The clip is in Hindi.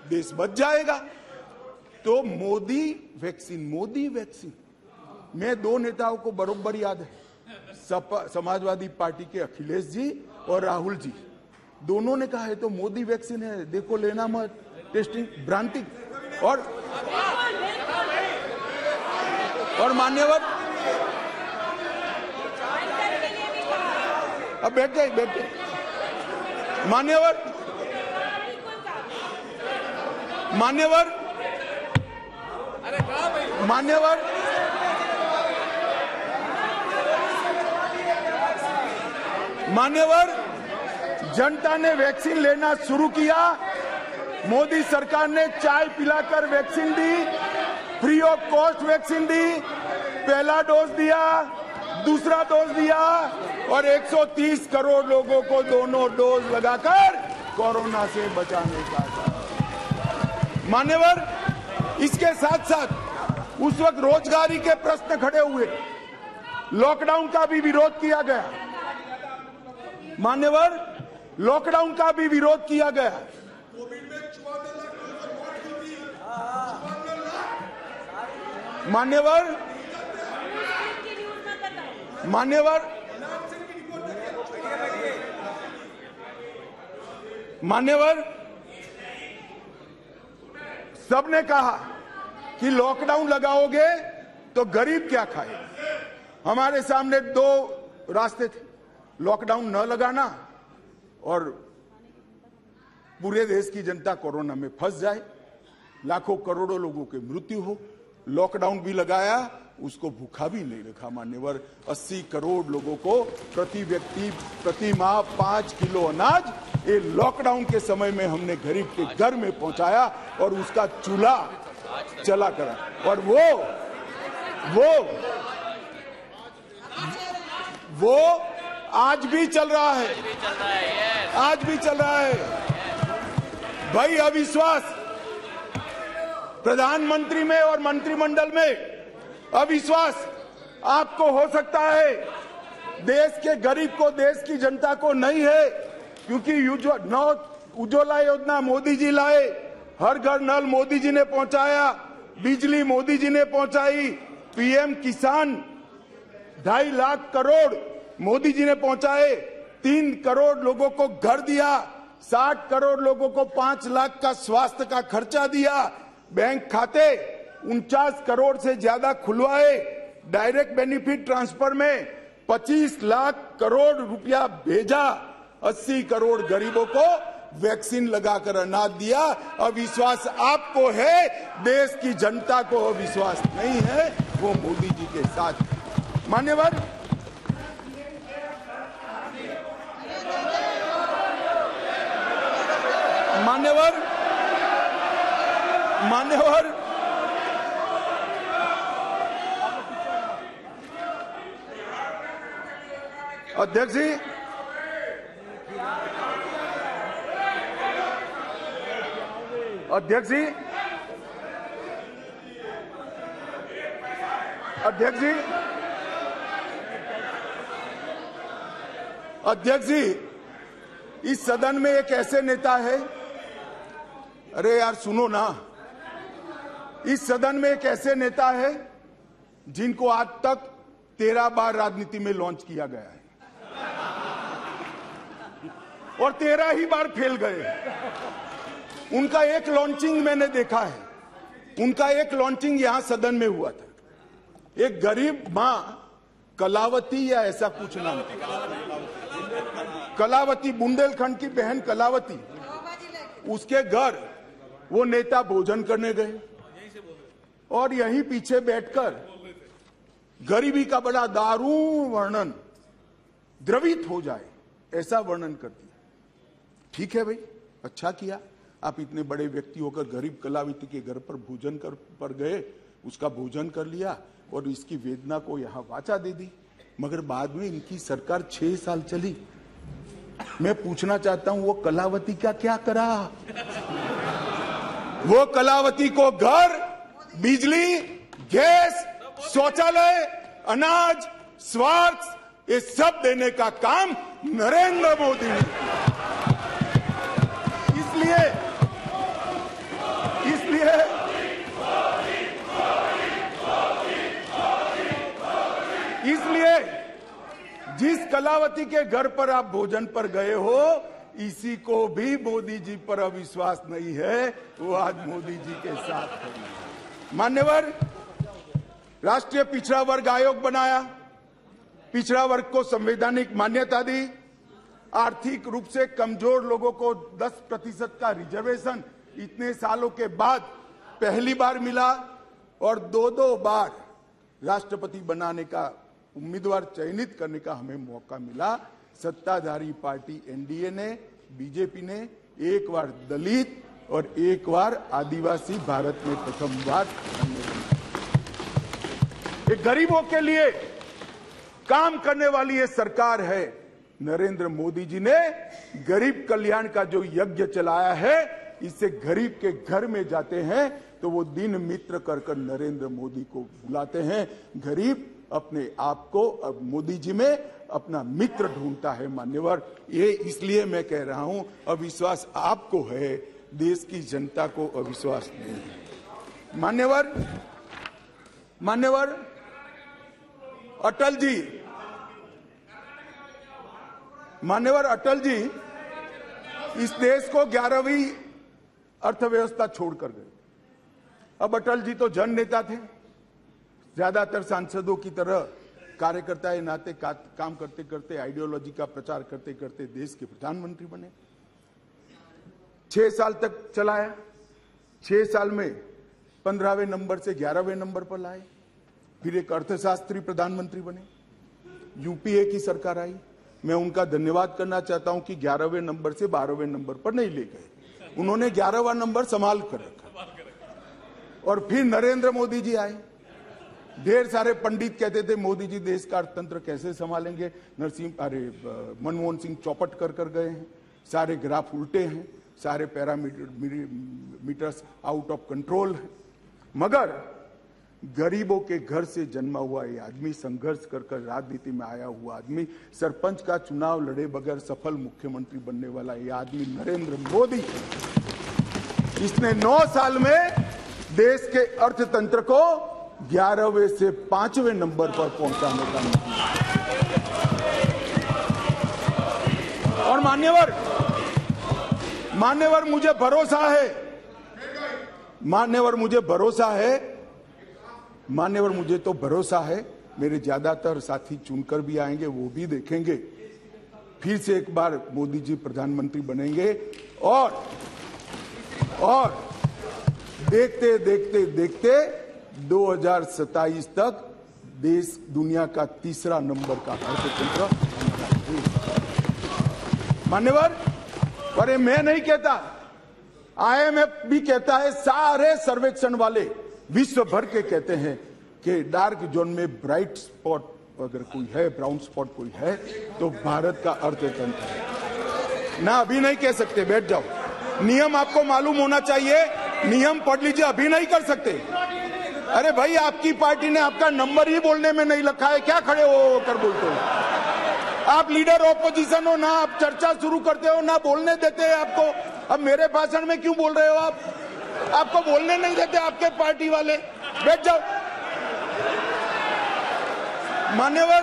देश बच जाएगा। तो मोदी वैक्सीन मैं दो नेताओं को बरोबर याद है, समाजवादी पार्टी के अखिलेश जी और राहुल जी, दोनों ने कहा है तो मोदी वैक्सीन है, देखो लेना मत, टेस्टिंग भ्रांति। और मान्यवर अब बैठ गए मान्यवर जनता ने वैक्सीन लेना शुरू किया। मोदी सरकार ने चाय पिलाकर वैक्सीन दी, फ्री ऑफ कॉस्ट वैक्सीन दी, पहला डोज दिया, दूसरा डोज दिया और 130 करोड़ लोगों को दोनों डोज लगाकर कोरोना से बचाने का था। मान्यवर, इसके साथ साथ उस वक्त रोजगारी के प्रश्न खड़े हुए, लॉकडाउन का भी विरोध किया गया। मान्यवर, लॉकडाउन का भी विरोध किया गया। मान्यवर सबने कहा कि लॉकडाउन लगाओगे तो गरीब क्या खाएगा। हमारे सामने दो रास्ते थे, लॉकडाउन न लगाना और पूरे देश की जनता कोरोना में फंस जाए, लाखों करोड़ों लोगों की मृत्यु हो। लॉकडाउन भी लगाया, उसको भूखा भी नहीं रखा। मान्यवर, 80 करोड़ लोगों को प्रति व्यक्ति प्रति माह 5 किलो अनाज ये लॉकडाउन के समय में हमने गरीब के घर में पहुंचाया और उसका चूल्हा चला करा। और वो आज भी चल रहा है, आज भी चल रहा है। भाई, अविश्वास प्रधानमंत्री में और मंत्रिमंडल में अविश्वास आपको हो सकता है, देश के गरीब को, देश की जनता को नहीं है, क्योंकि उज्ज्वला योजना मोदी जी लाए, हर घर नल मोदी जी ने पहुंचाया, बिजली मोदी जी ने पहुंचाई, पीएम किसान 2.5 लाख करोड़ मोदी जी ने पहुंचाए, 3 करोड़ लोगों को घर दिया, 60 करोड़ लोगों को 5 लाख का स्वास्थ्य का खर्चा दिया, बैंक खाते 49 करोड़ से ज्यादा खुलवाए, डायरेक्ट बेनिफिट ट्रांसफर में 25 लाख करोड़ रुपया भेजा, 80 करोड़ गरीबों को वैक्सीन लगाकर अनाज दिया। अविश्वास आपको है, देश की जनता को अविश्वास नहीं है, वो मोदी जी के साथ। मान्यवर, अध्यक्ष जी, अध्यक्ष जी, इस सदन में एक ऐसे नेता है, अरे यार सुनो ना, इस सदन में एक ऐसे नेता है जिनको आज तक 13 बार राजनीति में लॉन्च किया गया है और 13 ही बार फेल गए। उनका एक लॉन्चिंग मैंने देखा है, उनका एक लॉन्चिंग यहां सदन में हुआ था। एक गरीब मां कलावती या ऐसा कुछ नाम था, कलावती, बुंदेलखंड की बहन कलावती, उसके घर वो नेता भोजन करने गए और यहीं पीछे बैठकर गरीबी का बड़ा दारुण वर्णन, द्रवित हो जाए ऐसा वर्णन कर दिया। ठीक है भाई, अच्छा किया, आप इतने बड़े व्यक्ति होकर गरीब कलावती के घर पर भोजन पर गए, उसका भोजन कर लिया और इसकी वेदना को यहां वाचा दे दी। मगर बाद में इनकी सरकार 6 साल चली। मैं पूछना चाहता हूं, वो कलावती का क्या करा? वो कलावती को घर, बिजली, गैस, शौचालय, अनाज, स्वास्थ्य, ये सब देने का काम नरेंद्र मोदी ने। कलावती के घर पर आप भोजन पर गए हो, इसी को भी मोदी जी पर अविश्वास नहीं है, वो आज मोदी जी के साथ है। मान्यवर, राष्ट्रीय पिछड़ा वर्ग आयोग बनाया, पिछड़ा वर्ग को संवैधानिक मान्यता दी, आर्थिक रूप से कमजोर लोगों को 10% का रिजर्वेशन इतने सालों के बाद पहली बार मिला, और 2 बार राष्ट्रपति बनाने का उम्मीदवार चयनित करने का हमें मौका मिला। सत्ताधारी पार्टी एनडीए ने, बीजेपी ने एक बार दलित और एक बार आदिवासी भारत में प्रथम बार। एक गरीबों के लिए काम करने वाली ये सरकार है। नरेंद्र मोदी जी ने गरीब कल्याण का जो यज्ञ चलाया है, इससे गरीब के घर में जाते हैं तो वो दिन मित्र कर नरेंद्र मोदी को बुलाते हैं। गरीब अपने आप को अब मोदी जी में अपना मित्र ढूंढता है। मान्यवर, ये इसलिए मैं कह रहा हूं, अविश्वास आपको है, देश की जनता को अविश्वास नहीं है। मान्यवर अटल जी इस देश को 11वीं अर्थव्यवस्था छोड़कर गए। अब अटल जी तो जन नेता थे, ज्यादातर सांसदों की तरह कार्यकर्ता के नाते काम करते करते, आइडियोलॉजी का प्रचार करते करते देश के प्रधानमंत्री बने। 6 साल तक चलाया, 6 साल में 15वें नंबर से 11वें नंबर पर लाए, फिर एक अर्थशास्त्री प्रधानमंत्री बने, यूपीए की सरकार आई। मैं उनका धन्यवाद करना चाहता हूं कि 11वें नंबर से 12वें नंबर पर नहीं ले गए, उन्होंने 11वां नंबर संभाल कर रखा। और फिर नरेंद्र मोदी जी आए। ढेर सारे पंडित कहते थे मोदी जी देश का अर्थतंत्र कैसे संभालेंगे, मनमोहन सिंह चौपट कर गए हैं, सारे ग्राफ उल्टे हैं, सारे पैरामीटर्स आउट ऑफ कंट्रोल है। मगर गरीबों के घर से जन्मा हुआ ये आदमी, संघर्ष कर राजनीति में आया हुआ आदमी, सरपंच का चुनाव लड़े बगैर सफल मुख्यमंत्री बनने वाला ये आदमी नरेंद्र मोदी, इसने 9 साल में देश के अर्थतंत्र को 11वें से 5वें नंबर पर पहुंचाने का और मान्यवर मुझे भरोसा है, मुझे तो भरोसा है, मेरे ज्यादातर साथी चुनकर भी आएंगे, वो भी देखेंगे, फिर से एक बार मोदी जी प्रधानमंत्री बनेंगे और देखते देखते 2027 तक देश दुनिया का 3रा नंबर का अर्थतंत्र। मान्यवर, पर ये मैं नहीं कहता, आईएमएफ भी कहता है, सारे सर्वेक्षण वाले विश्व भर के कहते हैं कि डार्क जोन में ब्राइट स्पॉट अगर कोई है, ब्राउन स्पॉट कोई है, तो भारत का अर्थतंत्र है ना। अभी नहीं कह सकते, बैठ जाओ, नियम आपको मालूम होना चाहिए, नियम पढ़ लीजिए, अभी नहीं कर सकते। अरे भाई, आपकी पार्टी ने आपका नंबर ही बोलने में नहीं रखा है, क्या खड़े हो कर बोलते हो? आप लीडर ऑपोजिशन हो ना, आप चर्चा शुरू करते हो ना, बोलने देते हैं आपको। अब मेरे भाषण में क्यों बोल रहे हो आप? आपको बोलने नहीं देते आपके पार्टी वाले, बैठ जाओ। मान्यवर,